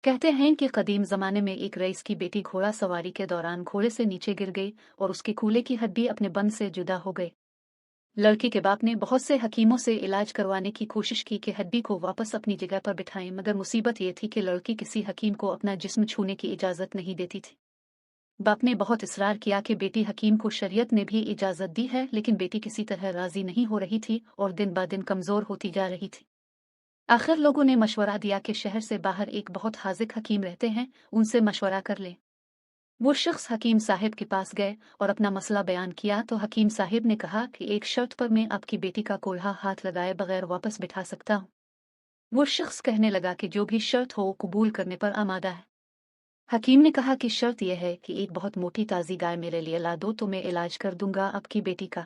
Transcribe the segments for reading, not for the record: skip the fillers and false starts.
कहते हैं कि कदीम ज़माने में एक रईस की बेटी घोड़ा सवारी के दौरान घोड़े से नीचे गिर गई और उसके कूल्हे की हड्डी अपने बन से जुदा हो गई। लड़की के बाप ने बहुत से हकीमों से इलाज करवाने की कोशिश की कि हड्डी को वापस अपनी जगह पर बिठाएं, मगर मुसीबत ये थी कि लड़की किसी हकीम को अपना जिस्म छूने की इजाज़त नहीं देती थी। बाप ने बहुत इसरार किया कि बेटी हकीम को शरीयत ने भी इजाज़त दी है, लेकिन बेटी किसी तरह राज़ी नहीं हो रही थी और दिन ब दिन कमज़ोर होती जा रही थी। आखिर लोगों ने मशवरा दिया कि शहर से बाहर एक बहुत हाजिक हकीम रहते हैं, उनसे मशवरा कर लें। वो शख्स हकीम साहिब के पास गए और अपना मसला बयान किया तो हकीम साहिब ने कहा कि एक शर्त पर मैं आपकी बेटी का कोल्हा हाथ लगाए बगैर वापस बिठा सकता हूँ। वो शख्स कहने लगा कि जो भी शर्त हो कबूल करने पर आमादा है। हकीम ने कहा कि शर्त यह है कि एक बहुत मोटी ताज़ी गाय मेरे लिए ला दो तो मैं इलाज कर दूंगा आपकी बेटी का।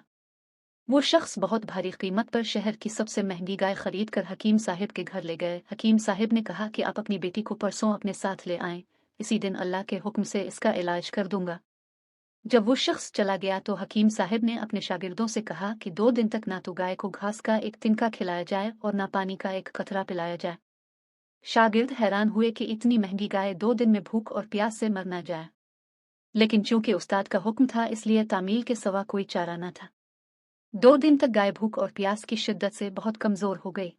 वो शख्स बहुत भारी कीमत पर शहर की सबसे महंगी गाय खरीद कर हकीम साहिब के घर ले गए। हकीम साहिब ने कहा कि आप अपनी बेटी को परसों अपने साथ ले आएं, इसी दिन अल्लाह के हुक्म से इसका इलाज कर दूंगा। जब वो शख्स चला गया तो हकीम साहिब ने अपने शागिर्दों से कहा कि 2 दिन तक ना तो गाय को घास का एक तिनका खिलाया जाए और ना पानी का एक कतरा पिलाया जाए। शागिर्द हैरान हुए कि इतनी महंगी गाय 2 दिन में भूख और प्यास से मर ना जाए, लेकिन चूंकि उस्ताद का हुक्म था इसलिए तामील के सिवा कोई चारा न था। 2 दिन तक गाय भूख और प्यास की शिद्दत से बहुत कमजोर हो गई।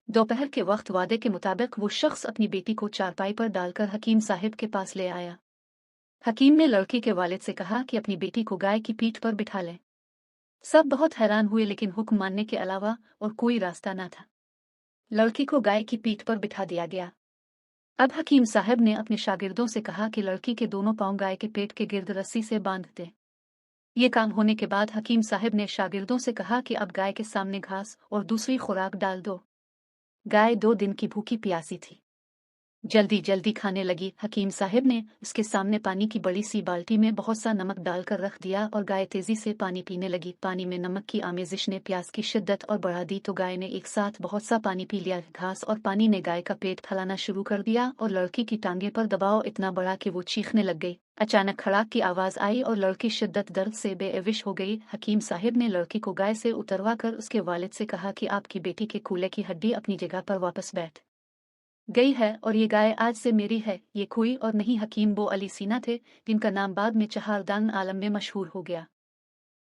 दोपहर के वक्त वादे के मुताबिक वो शख्स अपनी बेटी को चारपाई पर डालकर हकीम साहिब के पास ले आया। हकीम ने लड़की के वालिद से कहा कि अपनी बेटी को गाय की पीठ पर बिठा लें। सब बहुत हैरान हुए, लेकिन हुक्म मानने के अलावा और कोई रास्ता न था। लड़की को गाय की पीठ पर बिठा दिया गया। अब हकीम साहब ने अपने शागिर्दों से कहा कि लड़की के दोनों पांव गाय के पेट के गिर्द रस्सी से बांध दें। ये काम होने के बाद हकीम साहब ने शागिर्दों से कहा कि अब गाय के सामने घास और दूसरी खुराक डाल दो। गाय 2 दिन की भूखी प्यासी थी, जल्दी जल्दी खाने लगी। हकीम साहब ने उसके सामने पानी की बड़ी सी बाल्टी में बहुत सा नमक डालकर रख दिया और गाय तेजी से पानी पीने लगी। पानी में नमक की आमेजिश ने प्यास की शिद्दत और बढ़ा दी तो गाय ने एक साथ बहुत सा पानी पी लिया। घास और पानी ने गाय का पेट फैलाना शुरू कर दिया और लड़की की टांगे पर दबाव इतना बढ़ा कि वो चीखने लग गई। अचानक खड़ाक की आवाज आई और लड़की शिद्दत दर्द से बेअविश हो गई। हकीम साहब ने लड़की को गाय से उतरवा कर उसके वालिद से कहा कि आपकी बेटी के कूल्हे की हड्डी अपनी जगह पर वापस बैठ गई है और ये गाय आज से मेरी है। ये कोई और नहीं हकीम बो अली सीना थे, जिनका नाम बाद में चहारदान आलम में मशहूर हो गया।